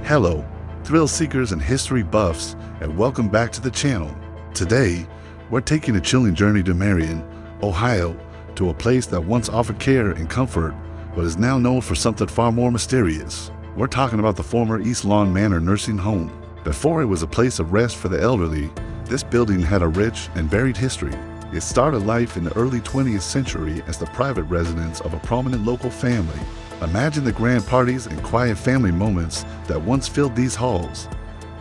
Hello, thrill seekers and history buffs, and welcome back to the channel. Today, we're taking a chilling journey to Marion, Ohio, to a place that once offered care and comfort, but is now known for something far more mysterious. We're talking about the former East Lawn Manor nursing home. Before it was a place of rest for the elderly, this building had a rich and varied history. It started life in the early 20th century as the private residence of a prominent local family. Imagine the grand parties and quiet family moments that once filled these halls.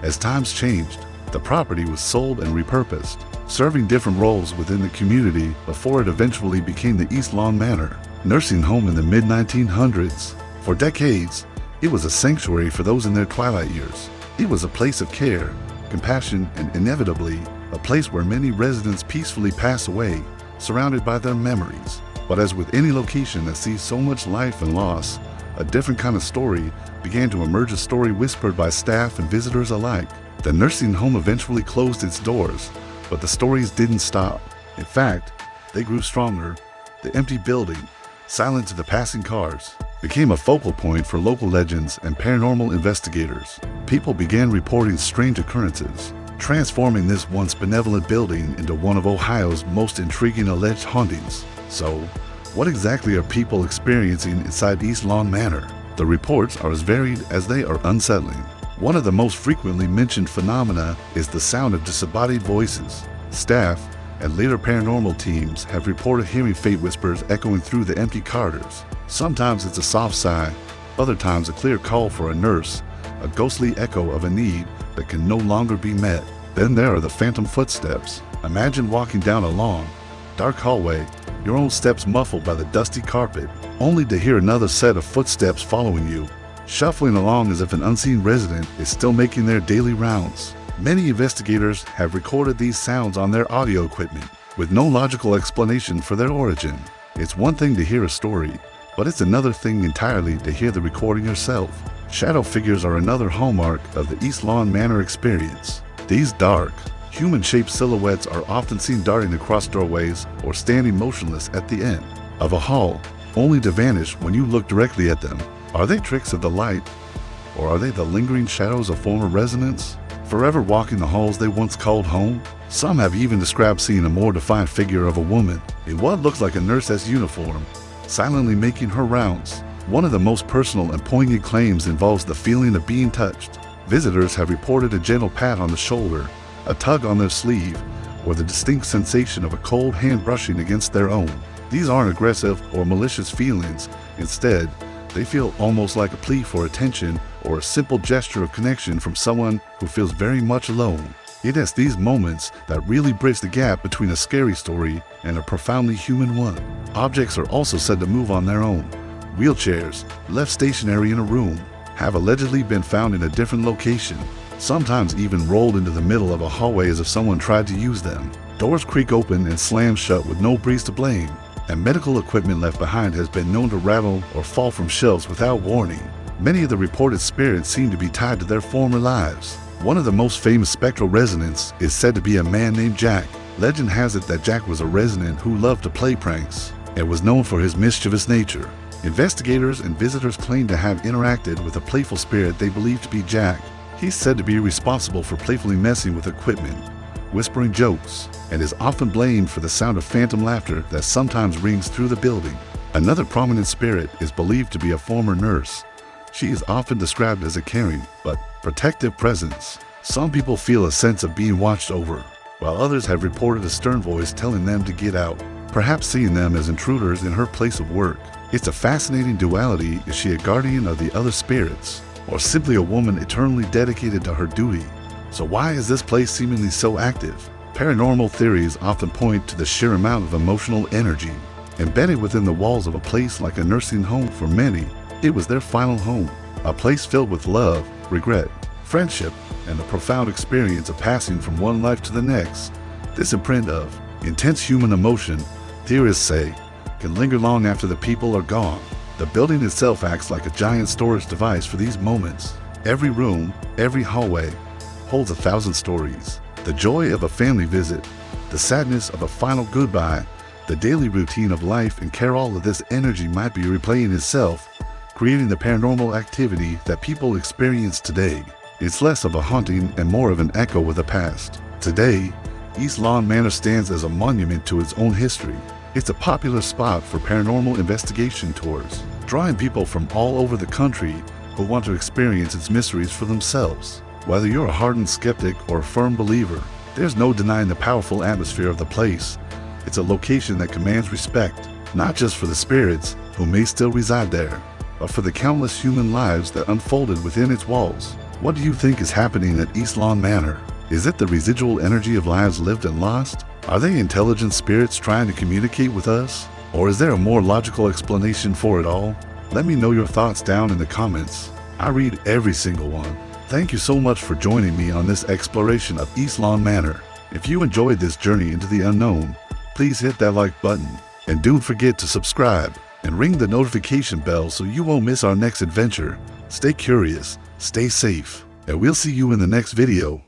As times changed, the property was sold and repurposed, serving different roles within the community before it eventually became the East Lawn Manor nursing home in the mid-1900s. For decades, it was a sanctuary for those in their twilight years. It was a place of care, compassion, and inevitably, a place where many residents peacefully pass away, surrounded by their memories. But as with any location that sees so much life and loss, a different kind of story began to emerge, a story whispered by staff and visitors alike. The nursing home eventually closed its doors, but the stories didn't stop. In fact, they grew stronger. The empty building, silent to the passing cars, became a focal point for local legends and paranormal investigators. People began reporting strange occurrences, transforming this once benevolent building into one of Ohio's most intriguing alleged hauntings. So, what exactly are people experiencing inside East Lawn Manor? The reports are as varied as they are unsettling. One of the most frequently mentioned phenomena is the sound of disembodied voices. Staff and later paranormal teams have reported hearing faint whispers echoing through the empty corridors. Sometimes it's a soft sigh, other times a clear call for a nurse, a ghostly echo of a need that can no longer be met. Then there are the phantom footsteps. Imagine walking down a long, dark hallway, your own steps muffled by the dusty carpet, only to hear another set of footsteps following you, shuffling along as if an unseen resident is still making their daily rounds. Many investigators have recorded these sounds on their audio equipment, with no logical explanation for their origin. It's one thing to hear a story, but it's another thing entirely to hear the recording yourself. Shadow figures are another hallmark of the East Lawn Manor experience. These dark, human-shaped silhouettes are often seen darting across doorways or standing motionless at the end of a hall, only to vanish when you look directly at them. Are they tricks of the light, or are they the lingering shadows of former residents, forever walking the halls they once called home? Some have even described seeing a more defined figure of a woman in what looks like a nurse's uniform, silently making her rounds. One of the most personal and poignant claims involves the feeling of being touched. Visitors have reported a gentle pat on the shoulder, a tug on their sleeve, or the distinct sensation of a cold hand brushing against their own. These aren't aggressive or malicious feelings. Instead, they feel almost like a plea for attention or a simple gesture of connection from someone who feels very much alone. It is these moments that really bridge the gap between a scary story and a profoundly human one. Objects are also said to move on their own. Wheelchairs, left stationary in a room, have allegedly been found in a different location, sometimes even rolled into the middle of a hallway as if someone tried to use them. Doors creak open and slam shut with no breeze to blame, and medical equipment left behind has been known to rattle or fall from shelves without warning. Many of the reported spirits seem to be tied to their former lives. One of the most famous spectral residents is said to be a man named Jack. Legend has it that Jack was a resident who loved to play pranks and was known for his mischievous nature. Investigators and visitors claim to have interacted with a playful spirit they believe to be Jack. He's said to be responsible for playfully messing with equipment, whispering jokes, and is often blamed for the sound of phantom laughter that sometimes rings through the building. Another prominent spirit is believed to be a former nurse. She is often described as a caring but protective presence. Some people feel a sense of being watched over, while others have reported a stern voice telling them to get out, perhaps seeing them as intruders in her place of work. It's a fascinating duality. Is she a guardian of the other spirits, or simply a woman eternally dedicated to her duty? So why is this place seemingly so active? Paranormal theories often point to the sheer amount of emotional energy embedded within the walls of a place like a nursing home. For many, it was their final home, a place filled with love, regret, friendship, and the profound experience of passing from one life to the next. This imprint of intense human emotion, theorists say, can linger long after the people are gone. The building itself acts like a giant storage device for these moments. Every room, every hallway, holds 1,000 stories. The joy of a family visit, the sadness of a final goodbye, the daily routine of life, and care all of this energy might be replaying itself, creating the paranormal activity that people experience today. It's less of a haunting and more of an echo of the past. Today, East Lawn Manor stands as a monument to its own history. It's a popular spot for paranormal investigation tours, drawing people from all over the country who want to experience its mysteries for themselves. Whether you're a hardened skeptic or a firm believer, there's no denying the powerful atmosphere of the place. It's a location that commands respect, not just for the spirits who may still reside there, but for the countless human lives that unfolded within its walls. What do you think is happening at East Lawn Manor? Is it the residual energy of lives lived and lost? Are they intelligent spirits trying to communicate with us? Or is there a more logical explanation for it all? Let me know your thoughts down in the comments. I read every single one. Thank you so much for joining me on this exploration of East Lawn Manor. If you enjoyed this journey into the unknown, please hit that like button. And don't forget to subscribe and ring the notification bell so you won't miss our next adventure. Stay curious, stay safe, and we'll see you in the next video.